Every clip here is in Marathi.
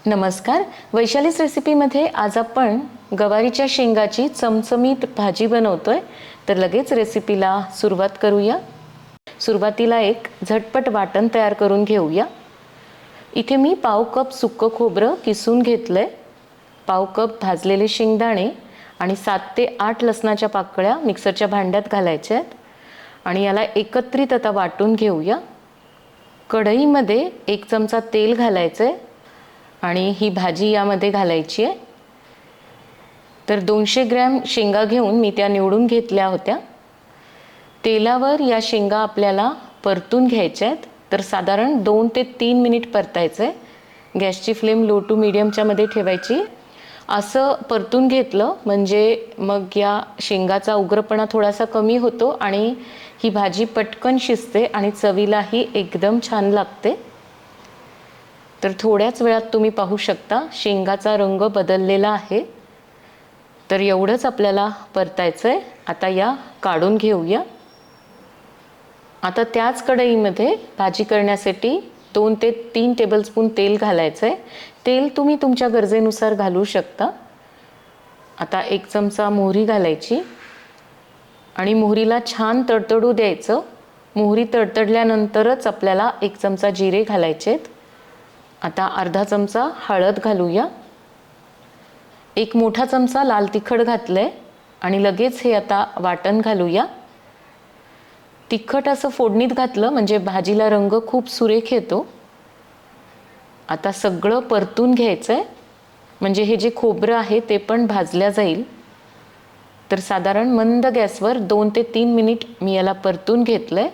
नमस्कार. वैशालीच रेसिपीमध्ये आज आपण गवारीच्या शेंगाची चमचमीत भाजी बनवतोय. तर लगेच रेसिपीला सुरुवात करूया. सुरुवातीला एक झटपट वाटण तयार करून घेऊया. इथे मी पाव कप सुक्क खोबरं किसून घेतलंय, पाव कप भाजलेले शेंगदाणे आणि 7 ते 8 लसणाच्या पाकळ्या मिक्सरच्या भांड्यात घालायच्या आहेत आणि याला एकत्रित आता वाटून घेऊया. कढईमध्ये 1 चमचा तेल घालायचं आहे आणि ही भाजी यामध्ये घालायची आहे. तर 200 ग्रॅम शेंगा घेऊन मी त्या निवडून घेतल्या होत्या. तेलावर या शेंगा आपल्याला परतून घ्यायच्या आहेत. तर साधारण 2 ते 3 मिनिट परतायचं आहे. गॅसची फ्लेम लो टू मीडियमच्या मध्ये ठेवायची. असं परतून घेतलं म्हणजे मग या शेंगाचा उग्रपणा थोडासा कमी होतो आणि ही भाजी पटकन शिजते आणि चवीलाही एकदम छान लागते. तर थोड्याच वेळात तुम्ही पाहू शकता शेंगाचा रंग बदललेला आहे. तर एवढंच आपल्याला परतायचं आहे. आता या काढून घेऊया. आता त्याच कढईमध्ये भाजी करण्यासाठी 2 ते 3 टेबलस्पून तेल घालायचं आहे. तेल तुम्ही तुमच्या गरजेनुसार घालू शकता. आता 1 चमचा मोहरी घालायची आणि मोहरीला छान तडतडू द्यायचं. मोहरी तडतडल्यानंतरच आपल्याला 1 चमचा जिरे घालायचे आहेत. आता अर्धा चमचा हळद घालूया. 1 मोठा चमचा लाल तिखट घातलंय आणि लगेच हे आता वाटण घालूया. तिखट असं फोडणीत घातलं म्हणजे भाजीला रंग खूप सुरेख येतो. आता सगळं परतून घ्यायचंय म्हणजे हे जे खोबरं आहे ते पण भाजल्या जाईल. तर साधारण मंद गॅसवर 2 ते 3 मिनिट मी याला परतून घेतलंय.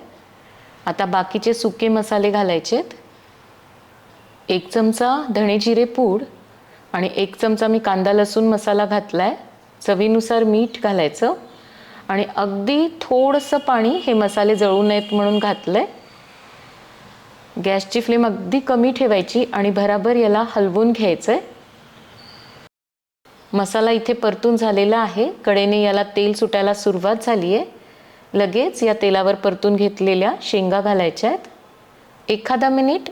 आता बाकीचे सुके मसाले घालायचे आहेत. 1 चमचा धणे जिरे पूड आणि 1 चमचा मी कांदा लसूण मसाला घातलाय. चवीनुसार मीठ घालायचं आणि अगदी थोडंसं पाणी हे मसाले जळू नयेत म्हणून घातलंय. गॅसची फ्लेम अगदी कमी ठेवायची आणि भराभर याला हलवून घ्यायचंय. मसाला इथे परतून झालेला आहे. कडेने याला तेल सुटायला सुरुवात झाली आहे. लगेच या तेलावर परतून घेतलेल्या शेंगा घालायच्या आहेत. एखादा मिनिट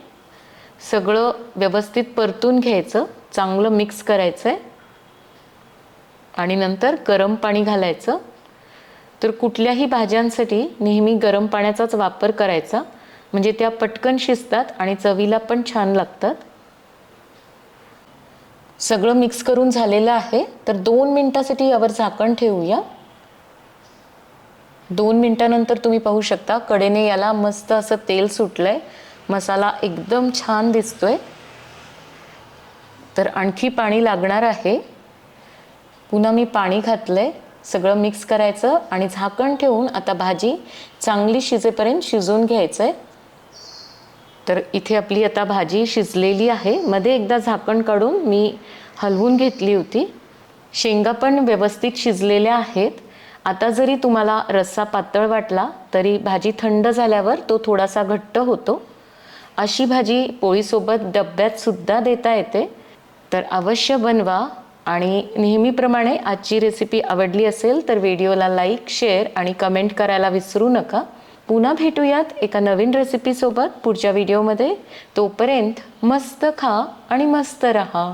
सगळं व्यवस्थित परतून घ्यायचं, चांगलं मिक्स करायचं आहे आणि नंतर गरम पाणी घालायचं. तर कुठल्याही भाज्यांसाठी नेहमी गरम पाण्याचाच वापर करायचा म्हणजे त्या पटकन शिजतात आणि चवीला पण छान लागतात. सगळं मिक्स करून झालेलं आहे. तर 2 मिनिटासाठी यावर झाकण ठेवूया. 2 मिनिटानंतर तुम्ही पाहू शकता कडेने याला मस्त असं तेल सुटलंय. मसाला एकदम छान दिसतोय. तर आणखी पाणी लागणार आहे. पुन्हा मी पाणी घातलंय. सगळं मिक्स करायचं आणि झाकण ठेवून आता भाजी चांगली शिजेपर्यंत शिजवून घ्यायचंय. तर इथे आपली आता भाजी शिजलेली आहे. मध्ये एकदा झाकण काढून मी हलवून घेतली होती. शेंगा पण व्यवस्थित शिजलेल्या आहेत. आता जरी तुम्हाला रस्सा पातळ वाटला तरी भाजी थंड झाल्यावर तो थोडासा घट्ट होतो. अशी भाजी पोळीसोबत डब्यात सुद्धा देता येते. तर अवश्य बनवा आणि नेहमीप्रमाणे आजची रेसिपी आवडली असेल तर व्हिडिओला लाईक, शेअर आणि कमेंट करायला विसरू नका. पुन्हा भेटूयात एका नवीन रेसिपीसोबत पुढच्या व्हिडिओमध्ये. तोपर्यंत मस्त खा आणि मस्त रहा.